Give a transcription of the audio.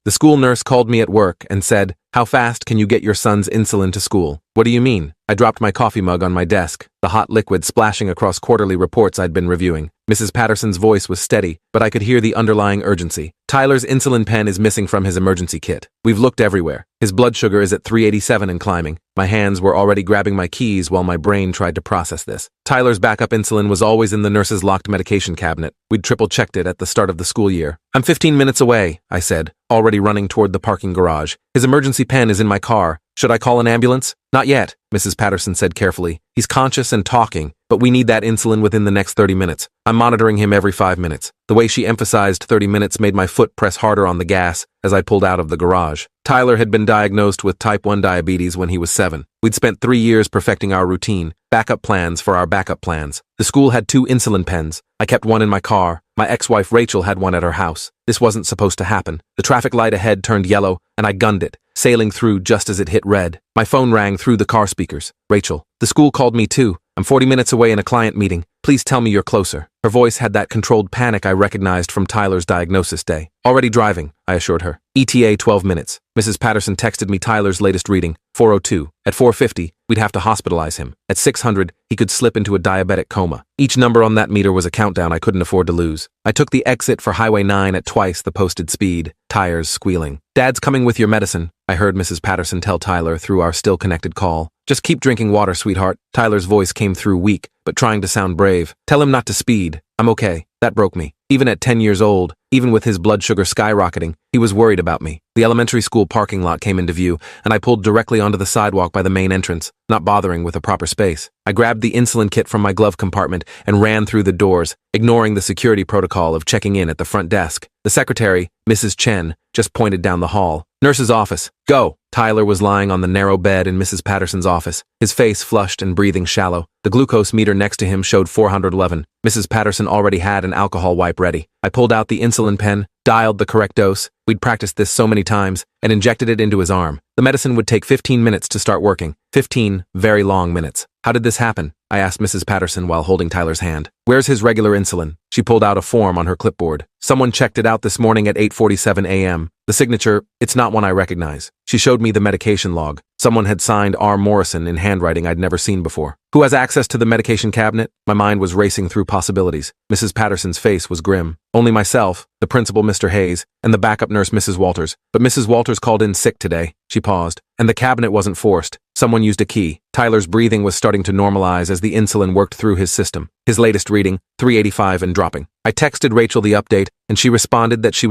The school nurse called me at work and said, "How fast can you get your son's insulin to school?" "What do you mean?" I dropped my coffee mug on my desk, the hot liquid splashing across quarterly reports I'd been reviewing. Mrs. Patterson's voice was steady, but I could hear the underlying urgency. "Tyler's insulin pen is missing from his emergency kit. We've looked everywhere. His blood sugar is at 387 and climbing." My hands were already grabbing my keys while my brain tried to process this. Tyler's backup insulin was always in the nurse's locked medication cabinet. We'd triple-checked it at the start of the school year. "I'm 15 minutes away," I said, already running toward the parking garage. "His emergency pen is in my car. Should I call an ambulance?" "Not yet," Mrs. Patterson said carefully. "He's conscious and talking, but we need that insulin within the next 30 minutes. I'm monitoring him every 5 minutes. The way she emphasized 30 minutes made my foot press harder on the gas as I pulled out of the garage. Tyler had been diagnosed with type 1 diabetes when he was 7. We'd spent 3 years perfecting our routine, backup plans for our backup plans. The school had 2 insulin pens. I kept one in my car. My ex-wife Rachel had one at her house. This wasn't supposed to happen. The traffic light ahead turned yellow, and I gunned it, sailing through just as it hit red. My phone rang through the car speakers. "Rachel, the school called me too. I'm 40 minutes away in a client meeting. Please tell me you're closer." Her voice had that controlled panic I recognized from Tyler's diagnosis day. "Already driving," I assured her. "ETA 12 minutes. Mrs. Patterson texted me Tyler's latest reading, 402. At 450, we'd have to hospitalize him. At 600, he could slip into a diabetic coma. Each number on that meter was a countdown I couldn't afford to lose. I took the exit for Highway 9 at twice the posted speed, tires squealing. "Dad's coming with your medicine," I heard Mrs. Patterson tell Tyler through our still-connected call. "Just keep drinking water, sweetheart." Tyler's voice came through weak, but trying to sound brave. "Tell him not to speed. I'm okay." That broke me. Even at 10 years old, even with his blood sugar skyrocketing, he was worried about me. The elementary school parking lot came into view, and I pulled directly onto the sidewalk by the main entrance, not bothering with a proper space. I grabbed the insulin kit from my glove compartment and ran through the doors, ignoring the security protocol of checking in at the front desk. The secretary, Mrs. Chen, just pointed down the hall. "Nurse's office. Go." Tyler was lying on the narrow bed in Mrs. Patterson's office, his face flushed and breathing shallow. The glucose meter next to him showed 411. Mrs. Patterson already had an alcohol wipe ready. I pulled out the insulin pen, dialed the correct dose, we'd practiced this so many times, and injected it into his arm. The medicine would take 15 minutes to start working. 15 very long minutes. "How did this happen?" I asked Mrs. Patterson while holding Tyler's hand. "Where's his regular insulin?" She pulled out a form on her clipboard. "Someone checked it out this morning at 8:47 a.m. The signature, it's not one I recognize." She showed me the medication log. Someone had signed R. Morrison in handwriting I'd never seen before. "Who has access to the medication cabinet?" My mind was racing through possibilities. Mrs. Patterson's face was grim. "Only myself, the principal Mr. Hayes, and the backup nurse Mrs. Walters. But Mrs. Walters called in sick today." She paused. "And the cabinet wasn't forced. Someone used a key." Tyler's breathing was starting to normalize as the insulin worked through his system. His latest reading, 385 and dropping. I texted Rachel the update, and she responded that she was